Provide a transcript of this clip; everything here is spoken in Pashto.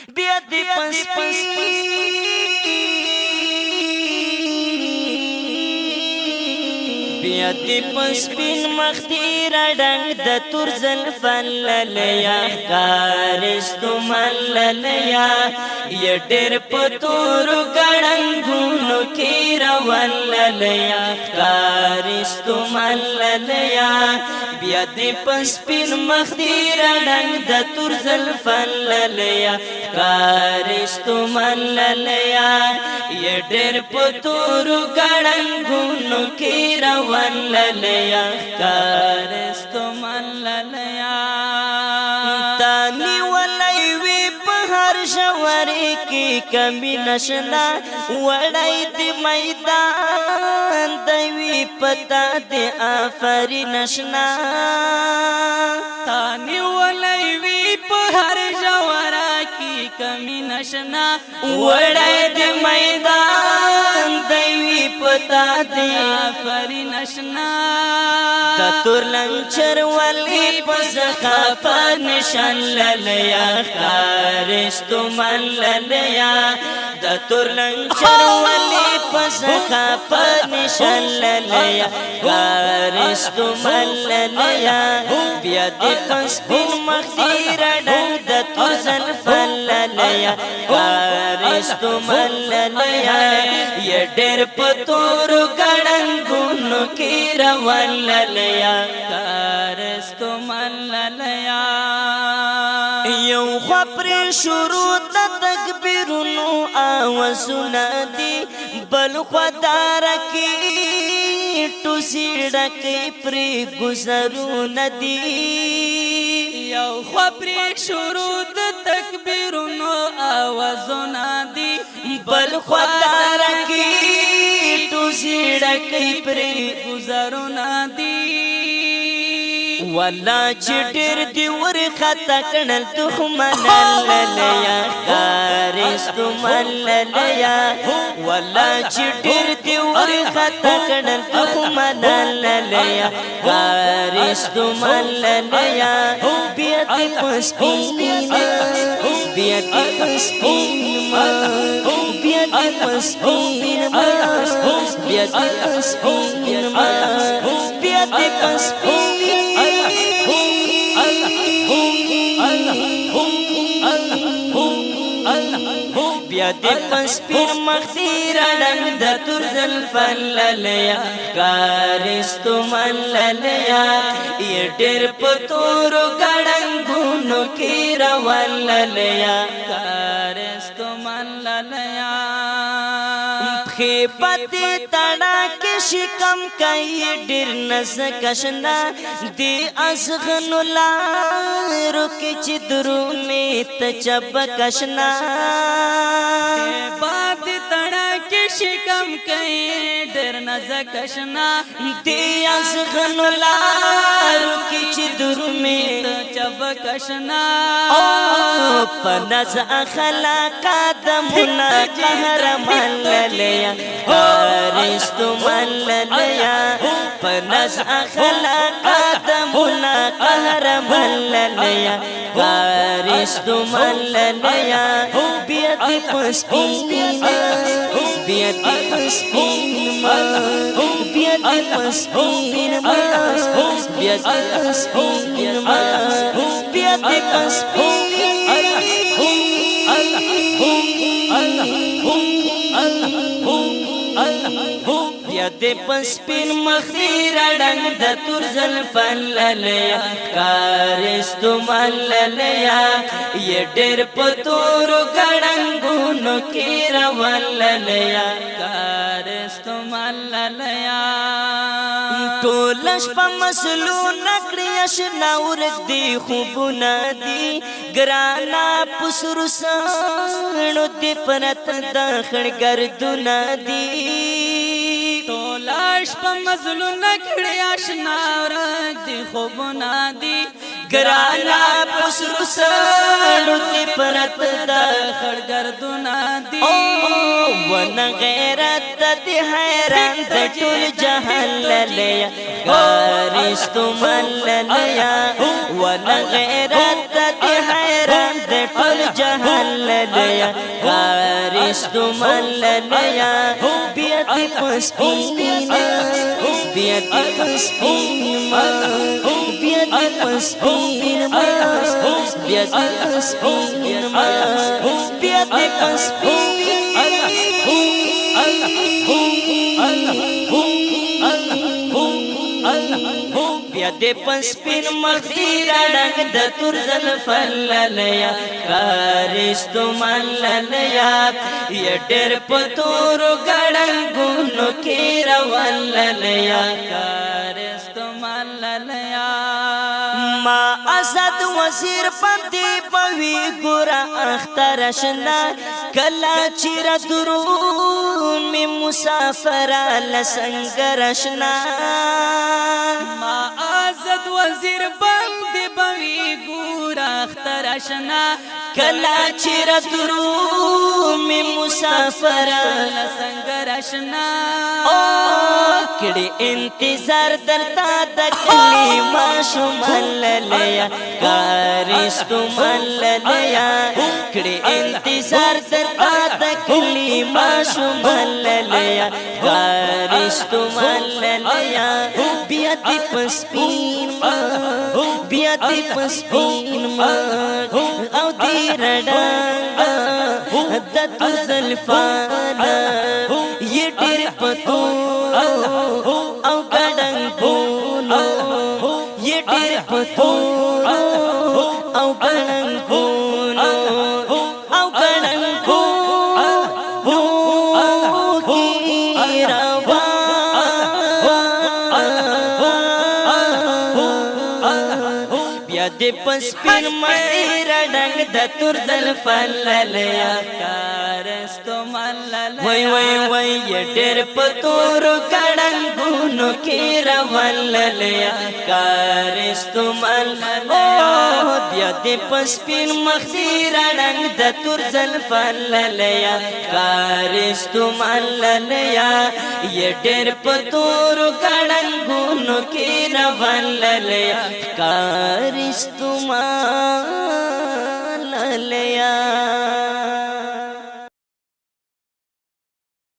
بیا دې پسپین بیا دې پسپین مختیر ډنګ د تور زلفن للیا ښکارستومن للیا یا ډېر په تورو ګړنګونو کې روان للیا ښکارستومن للیا بیا دې پسپین مختیر ډنګ د تور زلفن للیا ښکارستومن للیا یا ډېر په تورو ګړنګونو کې روان للیا ښکارستومن للیا تا نیولی وی په هر ژورې کې کمی نشنا وړی د میدان دی وی پتا د آفرین شنا تا نیولی وی په هر ژوره کې کمی نشنا وړی د میدان دی وی پتا د آفرین نشنا د تور لنچر ولی پزخا په نشان للیا ښکارستومن للیا د تور لنچر ولی پزخا په نشان للیا ښکارستومن للیا بیا دې پسپین مختیر ډنګ د تور زلفن للیا ښکارستومن للیا یا ډېر په تورو ګړنګونو کې روان للیا ښکارستومن للیا یو خوا پرې شروع د تکبیرونو آوازونه دي بل خوا داره کې ټوسې ډکې پرې ګذرونه دي یو خوا پرې شروع د تکبیرونو آوازونه دي بل خوا داره کې ټوسې ډکې پرې گزارونه دي والله چې ډېر دې ورخطا کړل دښمن للیا ښکارستومن للیا والله چې ډېر دې ورخطا کړل دښمن للیا ښکارستومن للیا بیا دې پسپین بیا دې پسپین بیا دې پسپین بیا دې پسپین بیا دې پسپین بیا دې پسپین مختیر ډنګ د تور زلفن للیا ښکارستومن للیا یا ډېر په تورو ګړنګونو کې روان للیا ښکارستومن للیا پښې پتې تڼاکې شکم کوي ډېر نزکشنا دې ازغنو لارو کې چې درومې ته چبکشنا باد تڼاکې شکم کوي ډېر نزکشنا دې ازغنو لارو کې چې درومې ته چبکشنا په نز اخلاقا دمونه قهرمان للیا ښکارستومن للیا په نز اخلاقا دمونه قهرمان للیا ښکارستومن للیا بیا دې پسپین بیا دې پسپین بیا دې پسپین بیا دې پسپین بیا دې پسپین بیا دې پسپین مختیر ډنګ د تور زلفن للیا ښکارستومن للیا یا ډېر په تورو ګړنګونو کې روان للیا ښکارستومن للیا ټول شپه مسلو نکړي اشنا ورک دی خوبونه دي ګرانا پسرو سانو دې پرت د خړګردونه دي ټوله شپه مظلوم نکړي اشنا ورک دی خوبونه دي ګرانا پسرو سانو دې پرت د خړګردونه دي ون غیرت دې حیران د ټول جهان للیا ښکارستومن للیا ون غیرت دې حیران د ټول جهان جهللیا کارستو مللیا بیادی پسپین بیادی پسپین بیادی پسپین بیادی پسپین بیادی پسپین بیا دې پسپین مخدی رنگ د تور زلفللیا کارستو مللیا یا ډېر پتور ګړنګونو کې راوللیا کارستو مللیا ما اسد وزیر پدی پوی ګورا اختر شنا کلا چیر درو می مسافر لسنگر شنا ما آزاد وزیر بند بوی ګورا اختر شنا کلا چیر درو می مسافر لسنگر شنا کړي انتظار درتا تکلی ما شمللیا کارستو مللیا کړي انتظار درتا تکلی ما شمللیا کارستو مللیا بیا دې پسپین بیا دې پسپین او دې رډنګ د تور زلفانا یہ ډېر پتور او ګړنګونو یہ ډېر پتور او ګړنګونو او ګړنګونو کی روا بیا دې پسپین مې رډنګ د تور زلفللیا کارستو مللیا وای وای وای یہ ډېر پتور ګړنګونو کې راوللیا کارستو مللیا بیا دې پسپین مخدی رنگ د تور زلفللیا کارستو مللیا یہ ډېر پتور ګړنګونو کې راوللیا کارستو مللیا